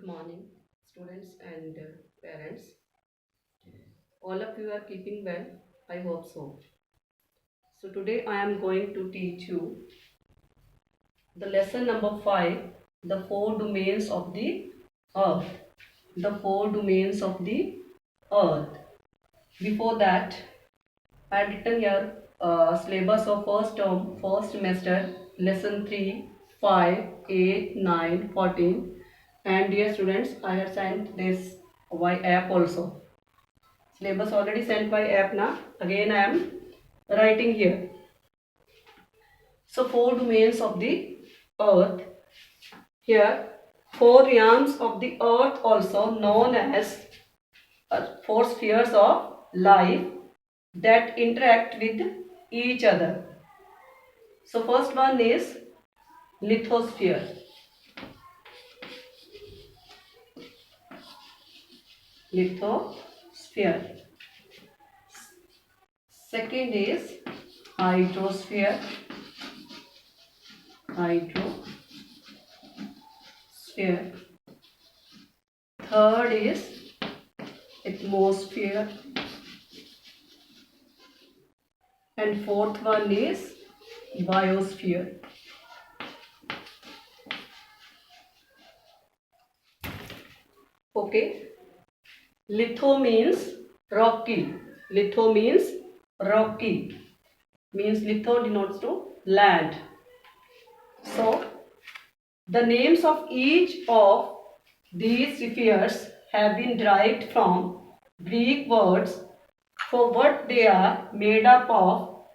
Good morning, students and parents. All of you are keeping well. I hope so. So, today I am going to teach you the lesson number 5, the four domains of the earth. The four domains of the earth. Before that, I had written here syllabus of first term, first semester, lesson 3, 5, 8, 9, 14. And dear students, I have sent this by app also. Syllabus already sent by app now. Again I am writing here. So four domains of the earth. Here four realms of the earth also known as four spheres of life that interact with each other. So first one is lithosphere. Lithosphere. Second is hydrosphere. Hydrosphere. Third is atmosphere. And fourth one is biosphere. Okay. Litho means rocky. Litho means rocky. Means litho denotes to land. So the names of each of these spheres have been derived from Greek words for what they are made up of: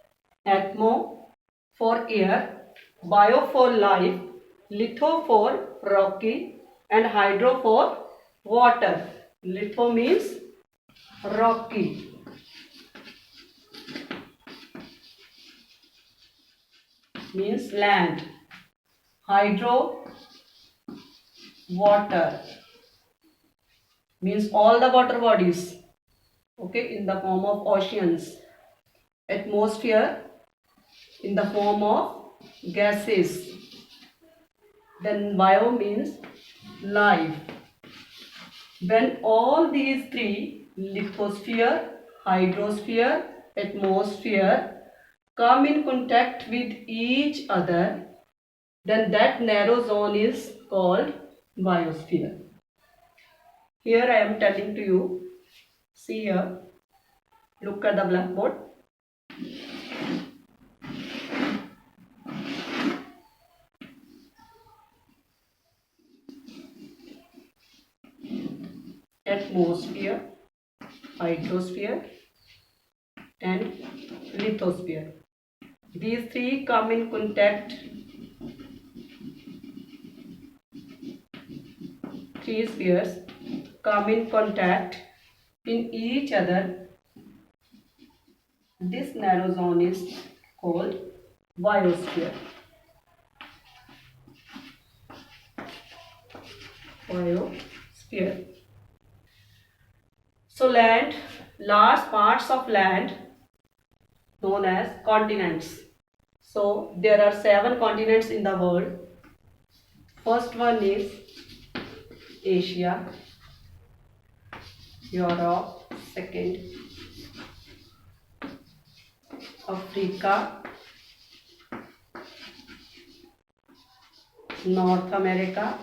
atmo for air, bio for life, litho for rocky, and hydro for water. Litho means rocky. Means land. Hydro, water. Means all the water bodies. Okay, in the form of oceans. Atmosphere in the form of gases. Then bio means life. When all these three, lithosphere, hydrosphere, atmosphere, come in contact with each other, then that narrow zone is called biosphere. Here I am telling to you, see here, look at the blackboard. Atmosphere, hydrosphere and lithosphere. These three come in contact. Three spheres come in contact in each other. This narrow zone is called biosphere. Biosphere. So land, large parts of land known as continents. So there are 7 continents in the world. First one is Asia, Europe, second Africa, North America,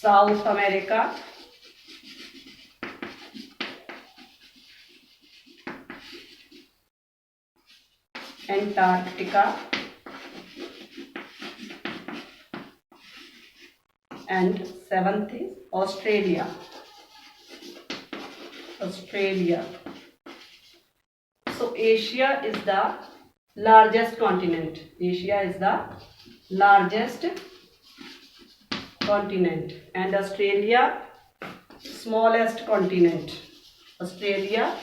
South America, Antarctica, and seventh is Australia. So Asia is the largest continent. Asia is the largest continent and Australia smallest continent. Australia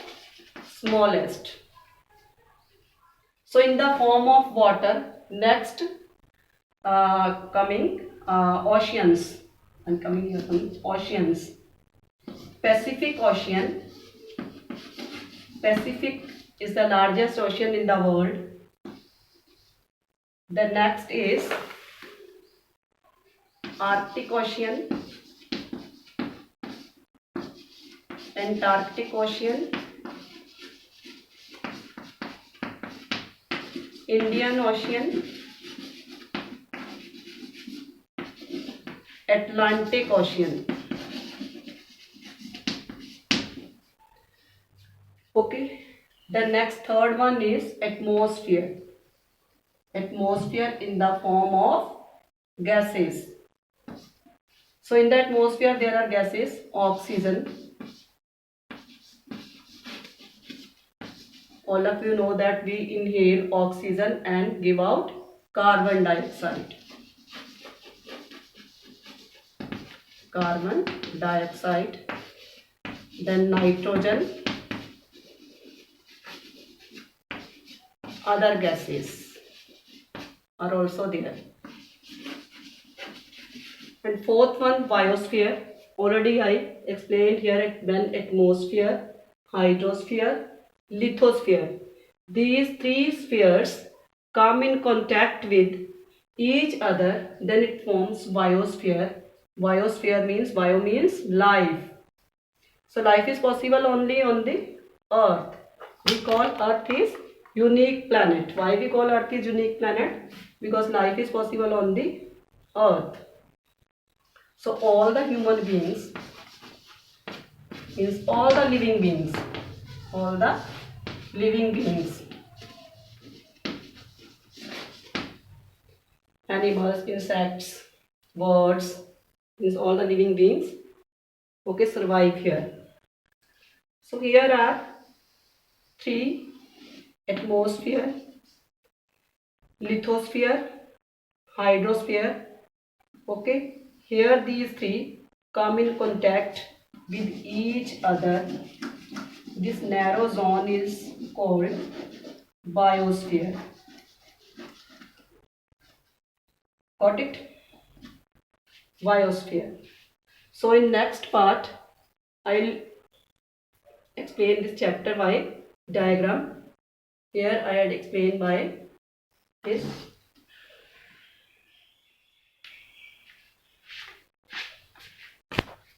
smallest. So in the form of water, next coming oceans. And coming here from oceans. Pacific Ocean. Pacific is the largest ocean in the world. The next is Arctic Ocean, Antarctic Ocean, Indian Ocean, Atlantic Ocean. Okay. The next third one is atmosphere. Atmosphere in the form of gases. So in the atmosphere there are gases, oxygen. All of you know that we inhale oxygen and give out carbon dioxide. Carbon dioxide. Then nitrogen. Other gases are also there. And fourth one, biosphere. Already I explained here when atmosphere, hydrosphere, lithosphere. These three spheres come in contact with each other, then it forms biosphere. Biosphere means, bio means life. So life is possible only on the earth. We call earth is unique planet. Why we call earth is unique planet? Because life is possible on the earth. So all the human beings means all the living beings, all the living beings, animals, insects, birds, means all the living beings, okay, survive here. So here are three: atmosphere, lithosphere, hydrosphere. Okay, here these three come in contact with each other. This narrow zone is called biosphere. Got it? Biosphere. So in next part I'll explain this chapter by diagram. Here I had explained by this